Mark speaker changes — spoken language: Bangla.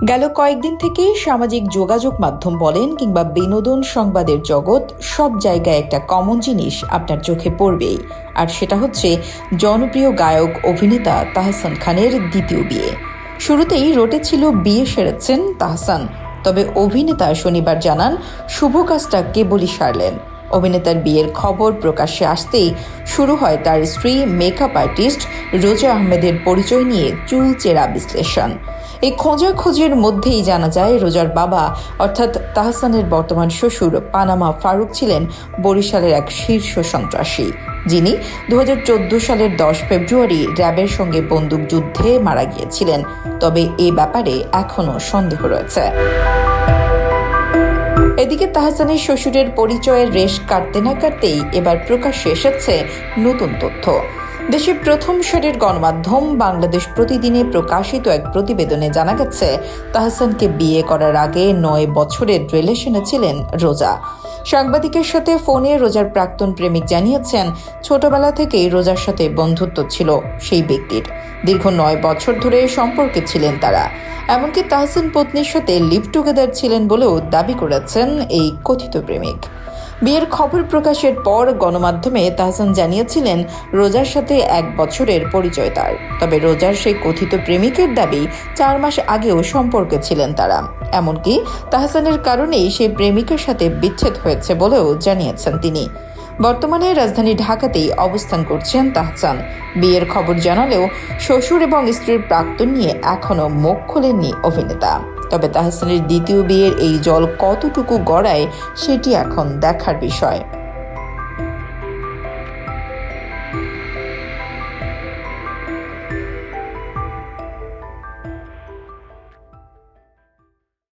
Speaker 1: গেল কয়েকদিন থেকে সামাজিক যোগাযোগ মাধ্যম বলেন কিংবা বিনোদন সংবাদের জগৎ সব জায়গায় একটা কমন জিনিস আপনার চোখে পড়বেই, আর সেটা হচ্ছে জনপ্রিয় গায়ক অভিনেতা তাহসান খানের দ্বিতীয় বিয়ে। শুরুতেই রটেছিল বিয়ে সেরেছেন তাহসান, তবে অভিনেতা শনিবার জানান শুভ কাজটা কেবলই সারলেন। অভিনেতার বিয়ের খবর প্রকাশ্যে আসতেই শুরু হয় তার স্ত্রী মেকআপ আর্টিস্ট রোজা আহমেদের পরিচয় নিয়ে চুলচেরা বিশ্লেষণ। এই খোঁজাখুঁজির মধ্যেই জানা যায় রোজার বাবা অর্থাৎ তাহসানের বর্তমান শ্বশুর পানামা ফারুক ছিলেন বরিশালের এক শীর্ষ সন্ত্রাসী, যিনি 2014 সালের 10 ফেব্রুয়ারি র্যাবের সঙ্গে বন্দুকযুদ্ধে মারা গিয়েছিলেন। তবে এ ব্যাপারে এখনও সন্দেহ রয়েছে। এদিকে তাহসানের শ্বশুরের পরিচয়ের রেশ কাটতে না কাটতেই এবার প্রকাশ্যে এসেছে নতুন তথ্য। দেশের প্রথম সারির গণমাধ্যম বাংলাদেশ প্রতিদিনে প্রকাশিত এক প্রতিবেদনে জানা গেছে, তাহসানকে বিয়ে করার আগে 9 বছরের রিলেশনে ছিলেন রোজা। সাংবাদিকের সাথে ফোনে রোজার প্রাক্তন প্রেমিক জানিয়েছেন, ছোটবেলা থেকেই রোজার সাথে বন্ধুত্ব ছিল সেই ব্যক্তির। দীর্ঘ 9 বছর ধরে সম্পর্কে ছিলেন তারা। এমনকি তাহসান পত্নীর সাথে লিভ টুগেদার ছিলেন বলেও দাবি করেছেন এই কথিত প্রেমিক। বিয়ের খবর প্রকাশের পর গণমাধ্যমে তাহসান জানিয়েছিলেন রোজার সাথে 1 বছরের পরিচয় তার। তবে রোজার সেই কথিত প্রেমিকের দাবি 4 মাস আগেও সম্পর্কে ছিলেন তারা। এমনকি তাহসানের কারণেই সেই প্রেমিকের সাথে বিচ্ছেদ হয়েছে বলেও জানিয়েছেন তিনি। বর্তমানে রাজধানী ঢাকাতেই অবস্থান করছেন তাহসান। বিয়ের খবর জানালেও শ্বশুর এবং স্ত্রীর প্রাক্তন নিয়ে এখনও মুখ খোলেননি অভিনেতা। তবে তাহসানের দ্বিতীয় বিয়ের এই জল কতটুকু গড়ায় সেটি এখন দেখার বিষয়।